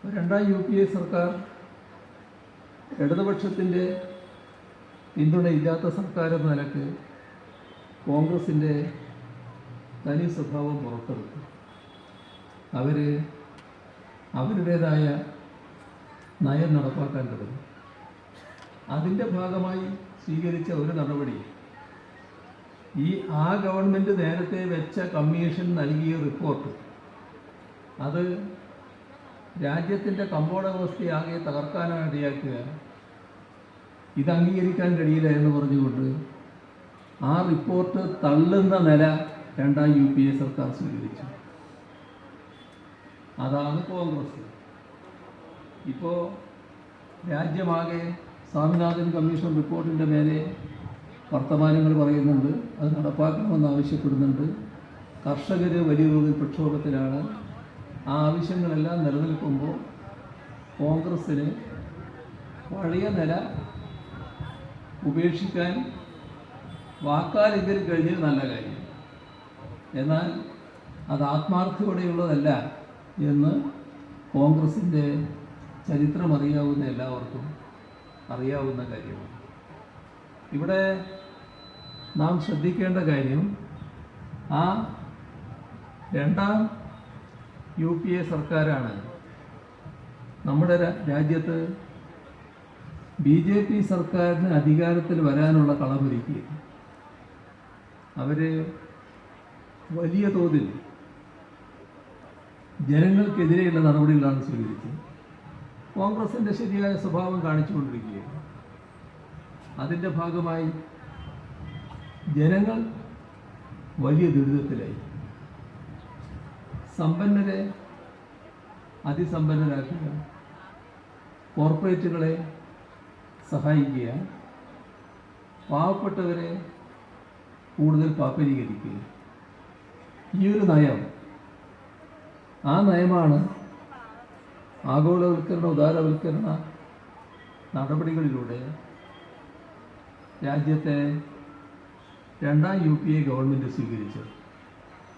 രണ്ടാം UPA സർക്കാർ ഇടതുപക്ഷത്തിൻ്റെ പിന്തുണയില്ലാത്ത സർക്കാർ എന്ന നിലക്ക് കോൺഗ്രസിൻ്റെ തനി സ്വഭാവം പുറത്തെടുത്തു. അവരുടേതായ നയം നടപ്പാക്കാൻ തുടങ്ങി. അതിൻ്റെ ഭാഗമായി സ്വീകരിച്ച ഒരു നടപടി ആ ഗവൺമെൻറ് നേരത്തെ വെച്ച കമ്മീഷൻ നൽകിയ റിപ്പോർട്ട് അത് രാജ്യത്തിൻ്റെ കമ്പോള വ്യവസ്ഥയാകെ തകർക്കാനാണ് ഇടയാക്കുക. ഇത് അംഗീകരിക്കാൻ കഴിയില്ല എന്ന് പറഞ്ഞുകൊണ്ട് ആ റിപ്പോർട്ട് തള്ളുന്ന നില രണ്ടാം UPA സർക്കാർ സ്വീകരിച്ചു. അതാണ് കോൺഗ്രസ്. ഇപ്പോൾ രാജ്യമാകെ സ്വാമിനാഥൻ കമ്മീഷൻ റിപ്പോർട്ടിൻ്റെ മേലെ വർത്തമാനങ്ങൾ പറയുന്നുണ്ട്, അത് നടപ്പാക്കണമെന്ന് ആവശ്യപ്പെടുന്നുണ്ട്. കർഷകർ വലിയ തോതിൽ പ്രക്ഷോഭത്തിലാണ്. ആ ആവശ്യങ്ങളെല്ലാം നിലനിൽക്കുമ്പോൾ കോൺഗ്രസ്സിന് പഴയ നില ഉപേക്ഷിക്കാൻ വാക്കാലെങ്കിലും കഴിഞ്ഞത് നല്ല കാര്യം. എന്നാൽ അത് ആത്മാർത്ഥതയോടെയുള്ളതല്ല എന്ന് കോൺഗ്രസിൻ്റെ ചരിത്രം അറിയാവുന്ന എല്ലാവർക്കും അറിയാവുന്ന കാര്യമാണ്. ഇവിടെ നാം ശ്രദ്ധിക്കേണ്ട കാര്യം, ആ രണ്ടാം UPA സർക്കാരാണ് നമ്മുടെ രാജ്യത്ത് BJP സർക്കാരിന് അധികാരത്തിൽ വരാനുള്ള കളമൊരുക്കിയത്. അവർ വലിയ തോതിൽ ജനങ്ങൾക്കെതിരെയുള്ള നടപടികളാണ് സ്വീകരിച്ചത്. കോൺഗ്രസിൻ്റെ ശരിയായ സ്വഭാവം കാണിച്ചുകൊണ്ടിരിക്കുകയാണ്. അതിൻ്റെ ഭാഗമായി ജനങ്ങൾ വലിയ ദുരിതത്തിലായി. സമ്പന്നരെ അതിസമ്പന്നരാക്കുക, കോർപ്പറേറ്റുകളെ സഹായിക്കുക, പാവപ്പെട്ടവരെ കൂടുതൽ പാപ്പരീകരിക്കുക. ഈ ഒരു നയം, ആ നയമാണ് ആഗോളവൽക്കരണ ഉദാരവൽക്കരണ നടപടികളിലൂടെ രാജ്യത്തെ രണ്ടാം UPA ഗവൺമെൻറ് സ്വീകരിച്ചത്.